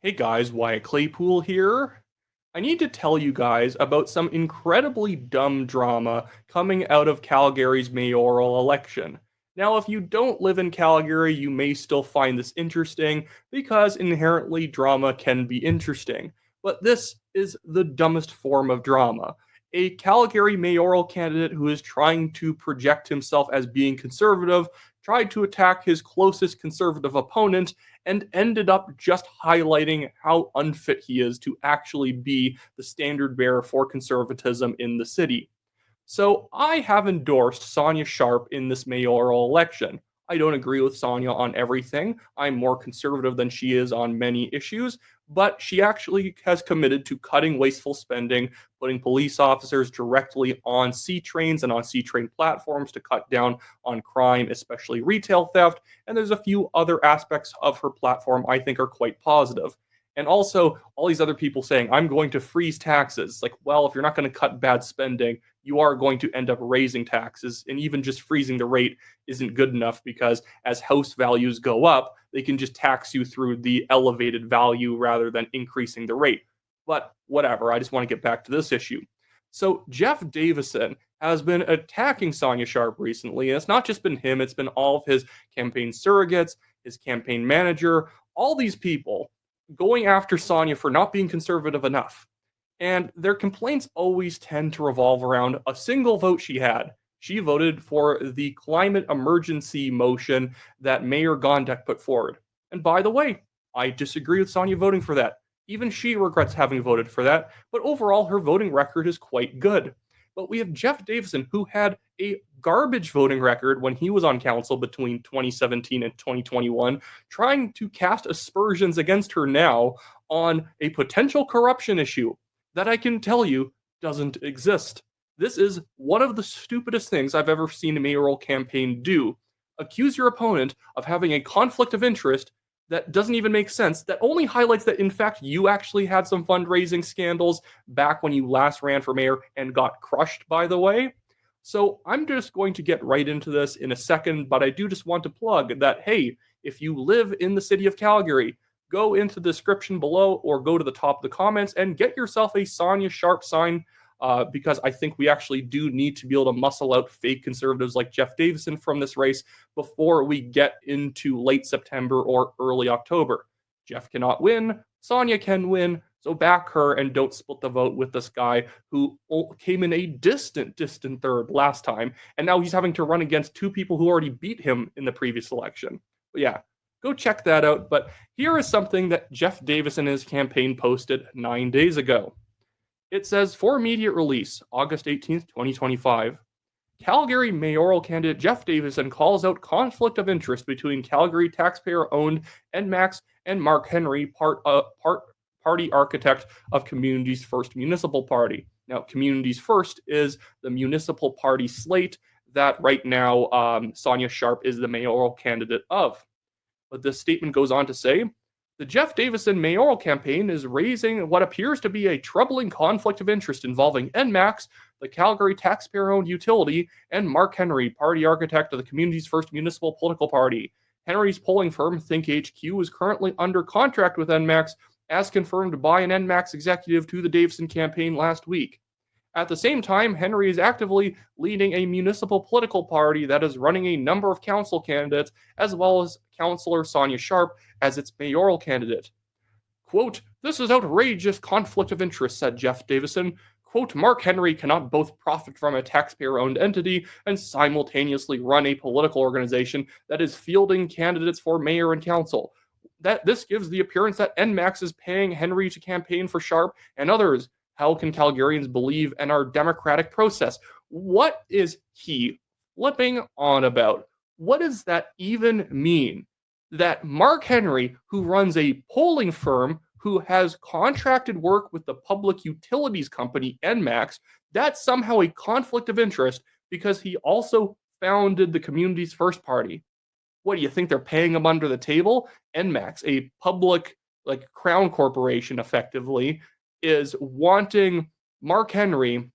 Hey guys, Wyatt Claypool here. I need to tell you guys about some incredibly dumb drama coming out of Calgary's mayoral election. Now, if you don't live in Calgary, you may still find this interesting because inherently drama can be interesting. But this is the dumbest form of drama. A Calgary mayoral candidate who is trying to project himself as being conservative tried to attack his closest conservative opponent and ended up just highlighting how unfit he is to actually be the standard bearer for conservatism in the city. So I have endorsed Sonya Sharp in this mayoral election. I don't agree with Sonya on everything. I'm more conservative than she is on many issues, but she actually has committed to cutting wasteful spending, putting police officers directly on C trains and on C train platforms to cut down on crime, especially retail theft. And there's a few other aspects of her platform I think are quite positive. And also, all these other people saying, I'm going to freeze taxes. Like, well, if you're not going to cut bad spending, you are going to end up raising taxes. And even just freezing the rate isn't good enough because as house values go up, they can just tax you through the elevated value rather than increasing the rate. But whatever, I just want to get back to this issue. So, Jeff Davison has been attacking Sonya Sharp recently. And it's not just been him, it's been all of his campaign surrogates, his campaign manager, all these people going after Sonya for not being conservative enough. And their complaints always tend to revolve around a single vote she had. She voted for the climate emergency motion that Mayor Gondek put forward. And by the way, I disagree with Sonya voting for that. Even she regrets having voted for that, but overall, her voting record is quite good. But we have Jeff Davison, who had a garbage voting record when he was on council between 2017 and 2021, trying to cast aspersions against her now on a potential corruption issue that I can tell you doesn't exist. This is one of the stupidest things I've ever seen a mayoral campaign do. Accuse your opponent of having a conflict of interest that doesn't even make sense, that only highlights that, in fact, you actually had some fundraising scandals back when you last ran for mayor and got crushed, by the way. So I'm just going to get right into this in a second, but I do just want to plug that, hey, if you live in the city of Calgary, go into the description below or go to the top of the comments and get yourself a Sonya Sharp sign because I think we actually do need to be able to muscle out fake conservatives like Jeff Davison from this race before we get into late September or early October. Jeff cannot win. Sonya can win. So back her and don't split the vote with this guy who came in a distant third last time. And now he's having to run against two people who already beat him in the previous election. But yeah, go check that out. But here is something that Jeff Davison and his campaign posted 9 days ago. It says, for immediate release, August 18th, 2025, Calgary mayoral candidate Jeff Davison calls out conflict of interest between Calgary taxpayer-owned NMAX and Mark Henry, party architect of Communities First Municipal Party. Now, Communities First is the municipal party slate that right now Sonya Sharp is the mayoral candidate of. But this statement goes on to say, the Jeff Davison mayoral campaign is raising what appears to be a troubling conflict of interest involving NMAX, the Calgary taxpayer-owned utility, and Mark Henry, party architect of the Communities First Municipal Political Party. Henry's polling firm, Think HQ, is currently under contract with NMAX, as confirmed by an NMAX executive to the Davison campaign last week. At the same time, Henry is actively leading a municipal political party that is running a number of council candidates, as well as Councillor Sonya Sharp as its mayoral candidate. Quote, this is outrageous conflict of interest, said Jeff Davison. Quote, Mark Henry cannot both profit from a taxpayer-owned entity and simultaneously run a political organization that is fielding candidates for mayor and council. That this gives the appearance that NMAX is paying Henry to campaign for Sharp and others. How can Calgarians believe in our democratic process? What is he flipping on about? What does that even mean? That Mark Henry, who runs a polling firm, who has contracted work with the public utilities company NMAX, that's somehow a conflict of interest because he also founded the Communities First Party. What do you think they're paying him under the table? NMAX, a public like crown corporation effectively, is wanting Mark Henry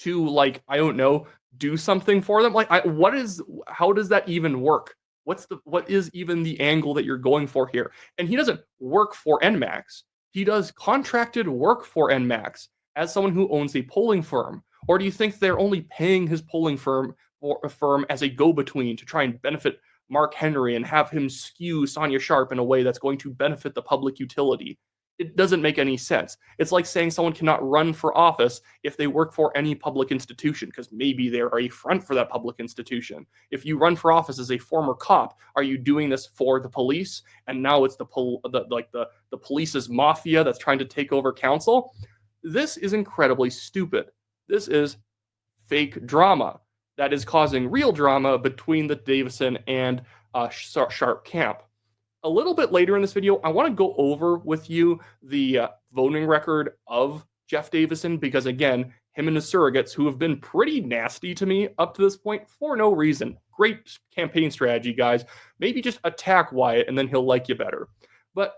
to, like, I don't know, do something for them. Like, how does that even work? what is even the angle that you're going for here? And he doesn't work for NMAX. He does contracted work for NMAX as someone who owns a polling firm. Or do you think they're only paying his polling firm or a firm as a go-between to try and benefit Mark Henry and have him skew Sonya Sharp in a way that's going to benefit the public utility? It doesn't make any sense. It's like saying someone cannot run for office if they work for any public institution, because maybe they're a front for that public institution. If you run for office as a former cop, are you doing this for the police? And now it's the police's mafia that's trying to take over council? This is incredibly stupid. This is fake drama that is causing real drama between the Davison and Sharp camp. A little bit later in this video, I want to go over with you the voting record of Jeff Davison, because again, him and his surrogates, who have been pretty nasty to me up to this point for no reason. Great campaign strategy, guys. Maybe just attack Wyatt and then he'll like you better. But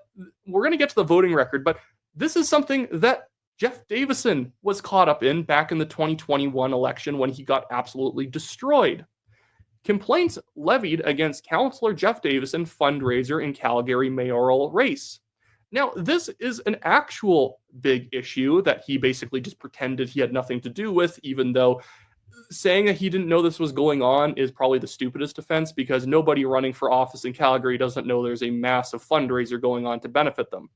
we're going to get to the voting record, but this is something that Jeff Davison was caught up in back in the 2021 election when he got absolutely destroyed. Complaints levied against Councillor Jeff Davison, fundraiser in Calgary mayoral race. Now, this is an actual big issue that he basically just pretended he had nothing to do with, even though saying that he didn't know this was going on is probably the stupidest defense, because nobody running for office in Calgary doesn't know there's a massive fundraiser going on to benefit them.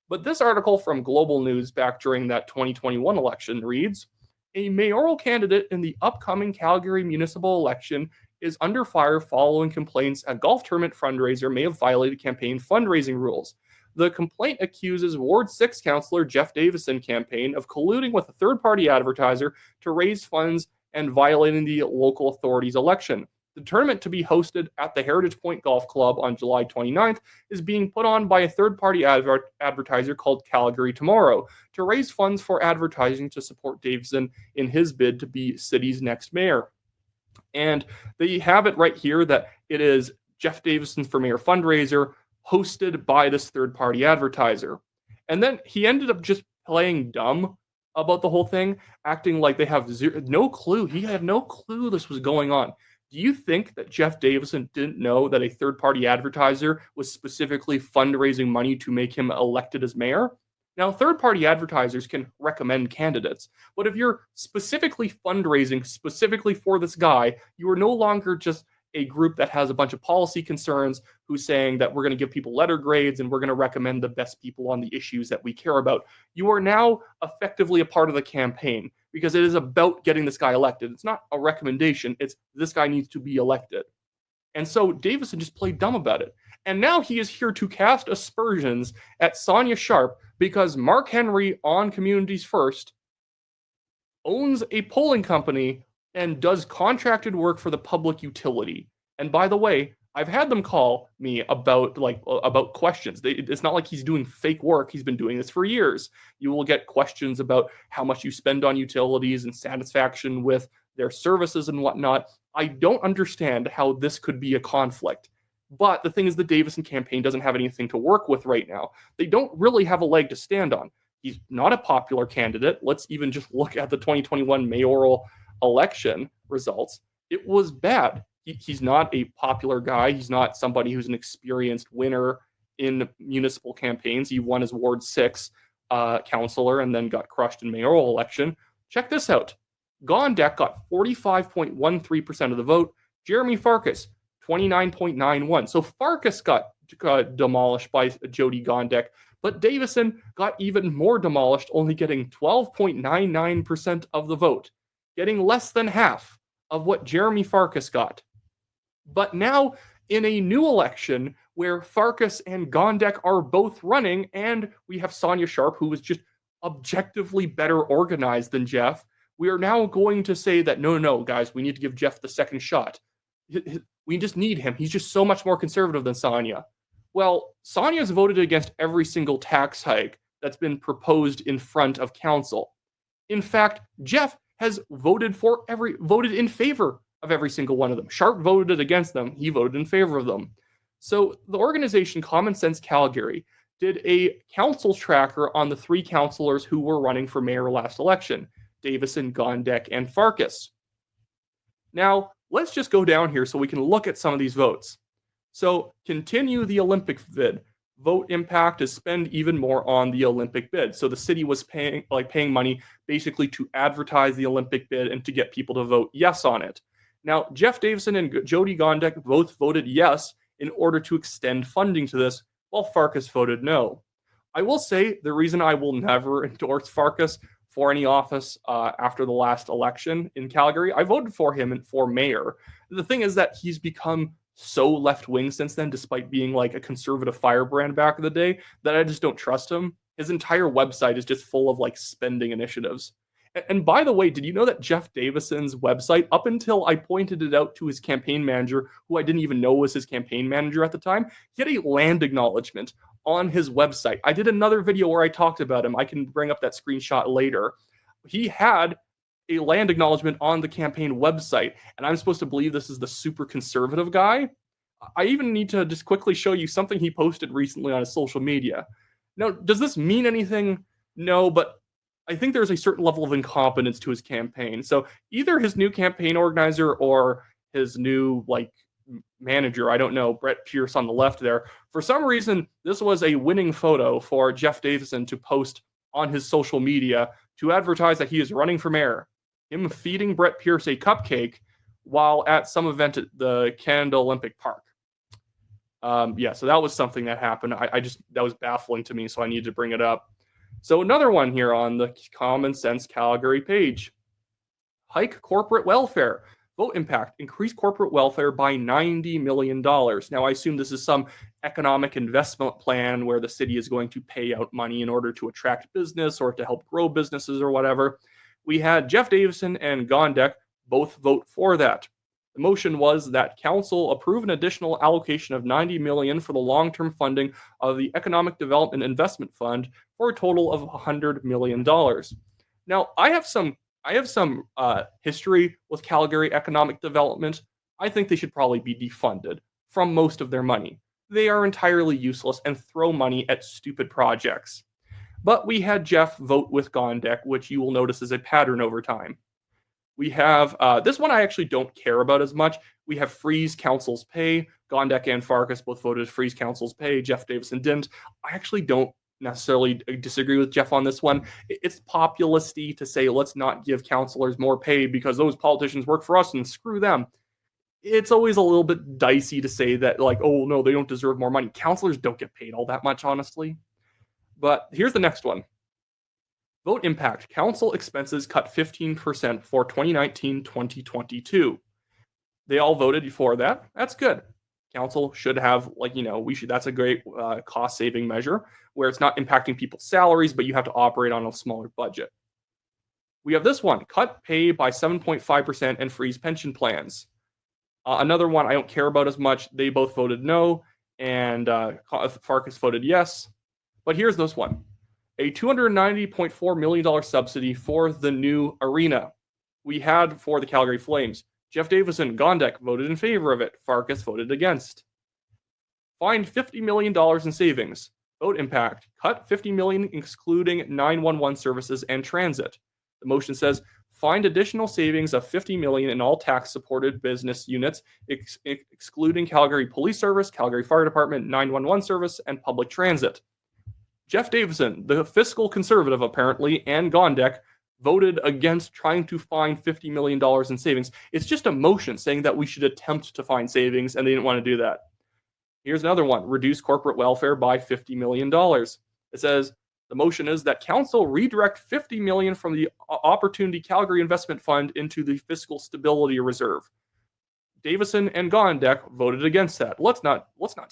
But this article from Global News back during that 2021 election reads, "A mayoral candidate in the upcoming Calgary municipal election is under fire following complaints a golf tournament fundraiser may have violated campaign fundraising rules. The complaint accuses Ward 6 Councillor Jeff Davison campaign of colluding with a third-party advertiser to raise funds and violating the local authorities' election. The tournament, to be hosted at the Heritage Point Golf Club on July 29th, is being put on by a third-party advertiser called Calgary Tomorrow to raise funds for advertising to support Davison in his bid to be city's next mayor." And they have it right here that it is Jeff Davison for Mayor fundraiser hosted by this third-party advertiser. And then he ended up just playing dumb about the whole thing, acting like they have no clue. He had no clue this was going on. Do you think that Jeff Davison didn't know that a third-party advertiser was specifically fundraising money to make him elected as mayor? Now, third-party advertisers can recommend candidates, but if you're specifically fundraising specifically for this guy, you are no longer just a group that has a bunch of policy concerns who's saying that we're going to give people letter grades and we're going to recommend the best people on the issues that we care about. You are now effectively a part of the campaign, because it is about getting this guy elected. It's not a recommendation. It's this guy needs to be elected. And so Davison just played dumb about it. And now he is here to cast aspersions at Sonya Sharp because Mark Henry on Communities First owns a polling company and does contracted work for the public utility. And by the way, I've had them call me about questions. It's not like he's doing fake work. He's been doing this for years. You will get questions about how much you spend on utilities and satisfaction with their services and whatnot. I don't understand how this could be a conflict. But the thing is, the Davison campaign doesn't have anything to work with right now. They don't really have a leg to stand on. He's not a popular candidate. Let's even just look at the 2021 mayoral election results. It was bad. He's not a popular guy. He's not somebody who's an experienced winner in municipal campaigns. He won his Ward 6 councillor and then got crushed in mayoral election. Check this out. Gondek got 45.13% of the vote. Jeremy Farkas, 29.91%. So Farkas got demolished by Jody Gondek, but Davison got even more demolished, only getting 12.99% of the vote, getting less than half of what Jeremy Farkas got. But now, in a new election where Farkas and Gondek are both running, and we have Sonya Sharp, who is just objectively better organized than Jeff, we are now going to say that, no, guys, we need to give Jeff the second shot. We just need him. He's just so much more conservative than Sonya. Well, Sonya's voted against every single tax hike that's been proposed in front of council. In fact, Jeff has voted in favor of every single one of them. Sharp voted against them. He voted in favor of them. So the organization Common Sense Calgary did a council tracker on the three councillors who were running for mayor last election: Davison, Gondek, and Farkas. Now, let's just go down here so we can look at some of these votes. So continue the Olympic bid. Vote impact is spend even more on the Olympic bid. So the city was paying money basically to advertise the Olympic bid and to get people to vote yes on it. Now, Jeff Davison and Jody Gondek both voted yes in order to extend funding to this, while Farkas voted no. I will say the reason I will never endorse Farkas for any office after the last election in Calgary, I voted for him for mayor. The thing is that he's become so left wing since then, despite being like a conservative firebrand back in the day, that I just don't trust him. His entire website is just full of like spending initiatives. And by the way, did you know that Jeff Davison's website, up until I pointed it out to his campaign manager, who I didn't even know was his campaign manager at the time, he had a land acknowledgement on his website. I did another video where I talked about him. I can bring up that screenshot later. He had a land acknowledgement on the campaign website, and I'm supposed to believe this is the super conservative guy. I even need to just quickly show you something he posted recently on his social media. Now, does this mean anything? No, but I think there's a certain level of incompetence to his campaign. So either his new campaign organizer or his new manager, I don't know, Brett Pierce on the left there, for some reason, this was a winning photo for Jeff Davison to post on his social media to advertise that he is running for mayor. Him feeding Brett Pierce a cupcake while at some event at the Canada Olympic Park. So that was something that happened. That was baffling to me, so I needed to bring it up. So another one here on the Common Sense Calgary page. Hike corporate welfare. Vote impact. Increase corporate welfare by $90 million. Now, I assume this is some economic investment plan where the city is going to pay out money in order to attract business or to help grow businesses or whatever. We had Jeff Davison and Gondek both vote for that. The motion was that council approve an additional allocation of $90 million for the long-term funding of the Economic Development Investment Fund for a total of $100 million. Now, I have some history with Calgary economic development. I think they should probably be defunded from most of their money. They are entirely useless and throw money at stupid projects. But we had Jeff vote with Gondek, which you will notice is a pattern over time. We have this one I actually don't care about as much. We have freeze council's pay. Gondek and Farkas both voted freeze council's pay. Jeff Davison didn't. I actually don't necessarily disagree with Jeff on this one. It's populisty to say let's not give councilors more pay because those politicians work for us and screw them. It's always a little bit dicey to say that oh no, they don't deserve more money. Councilors don't get paid all that much, honestly. But here's the next one. Vote impact. Council expenses cut 15% for 2019-2022. They all voted for that. That's good. Council should have, that's a great cost-saving measure where it's not impacting people's salaries, but you have to operate on a smaller budget. We have this one. Cut pay by 7.5% and freeze pension plans. Another one I don't care about as much. They both voted no, and Farkas voted yes. But here's this one. A $290.4 million subsidy for the new arena. We had for the Calgary Flames. Jeff Davison, Gondek voted in favor of it. Farkas voted against. Find $50 million in savings. Vote impact. Cut $50 million excluding 911 services and transit. The motion says, find additional savings of $50 million in all tax-supported business units, excluding Calgary Police Service, Calgary Fire Department, 911 service, and public transit. Jeff Davison, the fiscal conservative apparently, and Gondek voted against trying to find $50 million in savings. It's just a motion saying that we should attempt to find savings, and they didn't want to do that. Here's another one. Reduce corporate welfare by $50 million. It says, the motion is that council redirect $50 million from the Opportunity Calgary Investment Fund into the Fiscal Stability Reserve. Davison and Gondek voted against that. Let's not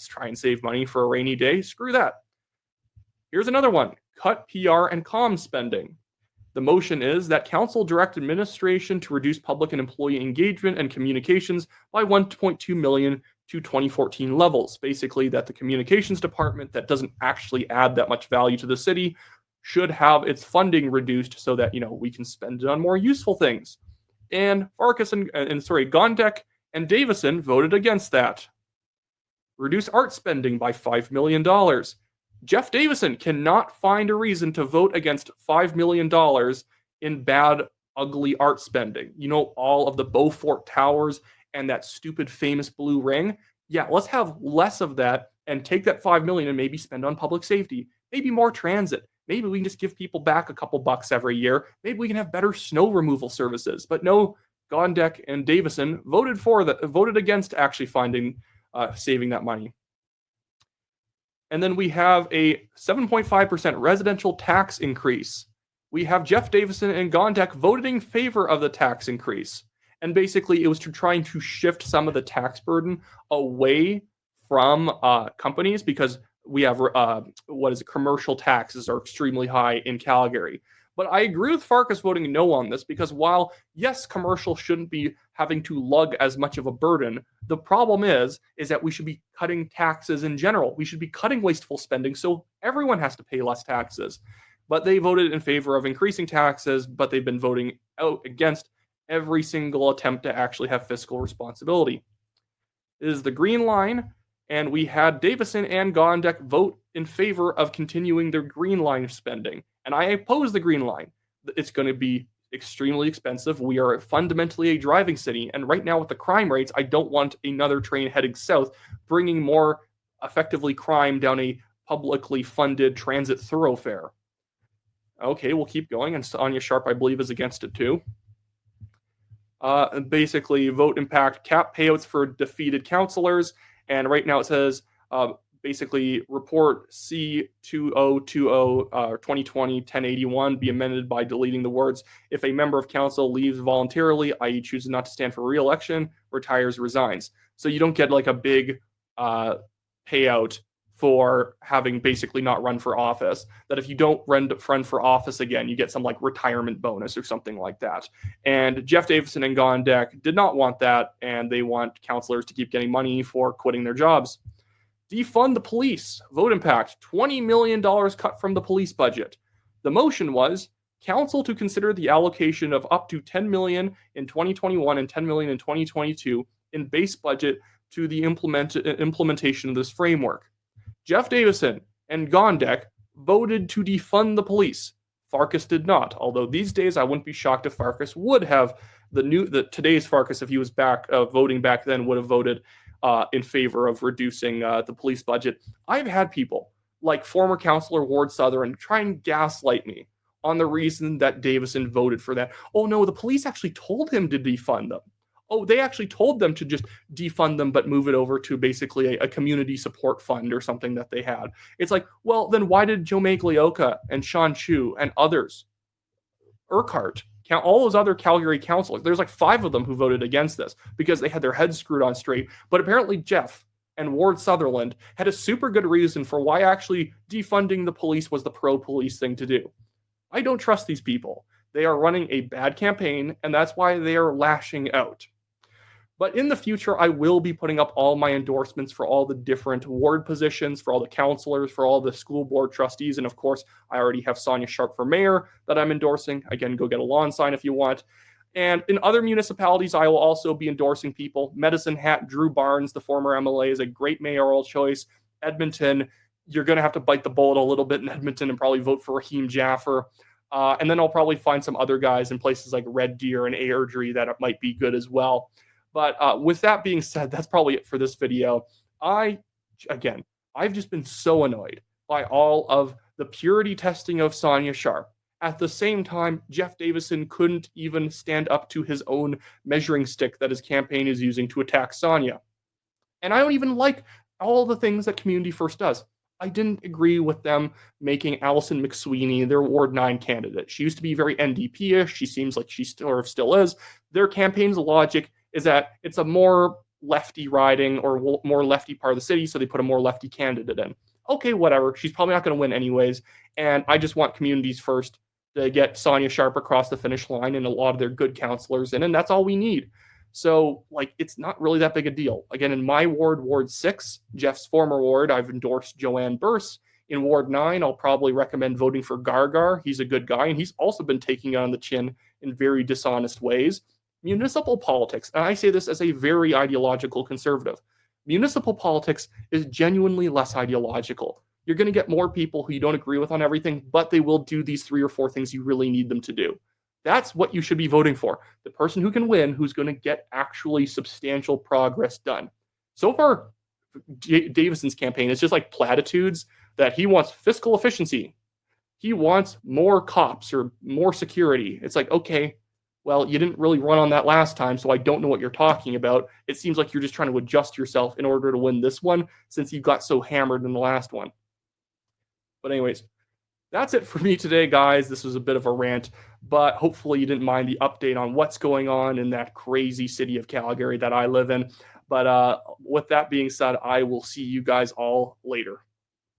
try and save money for a rainy day. Screw that. Here's another one. Cut PR and comms spending. The motion is that council direct administration to reduce public and employee engagement and communications by $1.2 million to 2014 levels. Basically, that the communications department that doesn't actually add that much value to the city should have its funding reduced so that, we can spend it on more useful things. And Farkas Gondek and Davison voted against that. Reduce art spending by $5 million. Jeff Davison cannot find a reason to vote against $5 million in bad, ugly art spending. All of the Beaufort Towers and that stupid famous blue ring. Yeah, let's have less of that and take that 5 million and maybe spend on public safety, maybe more transit. Maybe we can just give people back a couple bucks every year. Maybe we can have better snow removal services. But no, Gondek and Davison voted against actually finding saving that money. And then we have a 7.5% residential tax increase. We have Jeff Davison and Gondek voted in favor of the tax increase. And basically, it was to trying to shift some of the tax burden away from companies because we have commercial taxes are extremely high in Calgary. But I agree with Farkas voting no on this because while, yes, commercial shouldn't be having to lug as much of a burden, the problem is that we should be cutting taxes in general. We should be cutting wasteful spending so everyone has to pay less taxes. But they voted in favor of increasing taxes, but they've been voting out against every single attempt to actually have fiscal responsibility. It is the green line, and we had Davison and Gondek vote in favor of continuing their green line of spending. And I oppose the green line. It's going to be extremely expensive. We are fundamentally a driving city. And right now with the crime rates, I don't want another train heading south, bringing more effectively crime down a publicly funded transit thoroughfare. Okay, we'll keep going. And Sonya Sharp, I believe, is against it too. Basically, vote impact cap payouts for defeated councillors. And right now it says basically report C2020 2020-1081 be amended by deleting the words if a member of council leaves voluntarily, i.e. chooses not to stand for re-election, retires, resigns. So you don't get like a big payout for having basically not run for office. That if you don't run for office again, you get some like retirement bonus or something like that. And Jeff Davison and Gondek did not want that, and they want councillors to keep getting money for quitting their jobs. Defund the police. Vote impact. $20 million cut from the police budget. The motion was council to consider the allocation of up to $10 million in 2021 and $10 million in 2022 in base budget to the implementation of this framework. Jeff Davison and Gondek voted to defund the police. Farkas did not, although these days I wouldn't be shocked if Farkas would have today's Farkas, if he was back voting back then, would have voted in favor of reducing the police budget. I've had people like former councillor Ward Sutherland try and gaslight me on the reason that Davison voted for that. Oh no, the police actually told him to defund them. Oh, they actually told them to just defund them, but move it over to basically a community support fund or something that they had. It's like, well, then why did Joe Maglioka and Sean Chu and others, Urquhart, all those other Calgary councillors, there's like 5 of them who voted against this because they had their heads screwed on straight. But apparently Jeff and Ward Sutherland had a super good reason for why actually defunding the police was the pro-police thing to do. I don't trust these people. They are running a bad campaign, and that's why they are lashing out. But in the future, I will be putting up all my endorsements for all the different ward positions, for all the councillors, for all the school board trustees. And of course, I already have Sonya Sharp for mayor that I'm endorsing. Again, go get a lawn sign if you want. And in other municipalities, I will also be endorsing people. Medicine Hat, Drew Barnes, the former MLA, is a great mayoral choice. Edmonton, you're going to have to bite the bullet a little bit in Edmonton and probably vote for Raheem Jaffer. And then I'll probably find some other guys in places like Red Deer and Airdrie that might be good as well. But with that being said, that's probably it for this video. I've just been so annoyed by all of the purity testing of Sonya Sharp. At the same time, Jeff Davison couldn't even stand up to his own measuring stick that his campaign is using to attack Sonya. And I don't even like all the things that Community First does. I didn't agree with them making Alison McSweeney their Ward 9 candidate. She used to be very NDP-ish. She seems like she still is. Their campaign's logic is that it's a more lefty riding or more lefty part of the city, so they put a more lefty candidate in. Okay, whatever. She's probably not going to win anyways, and I just want Communities First to get Sonya Sharp across the finish line and a lot of their good councillors in, and that's all we need. So, it's not really that big a deal. Again, in my ward, Ward 6, Jeff's former ward, I've endorsed Joanne Burse. In Ward 9, I'll probably recommend voting for Gargar. He's a good guy, and he's also been taking it on the chin in very dishonest ways. Municipal politics, and I say this as a very ideological conservative, municipal politics is genuinely less ideological. You're going to get more people who you don't agree with on everything, but they will do these 3 or 4 things you really need them to do. That's what you should be voting for. The person who can win, who's going to get actually substantial progress done. So far, Davison's campaign is just like platitudes that he wants fiscal efficiency. He wants more cops or more security. It's like, okay, well, you didn't really run on that last time, so I don't know what you're talking about. It seems like you're just trying to adjust yourself in order to win this one since you got so hammered in the last one. But anyways, that's it for me today, guys. This was a bit of a rant, but hopefully you didn't mind the update on what's going on in that crazy city of Calgary that I live in. But with that being said, I will see you guys all later.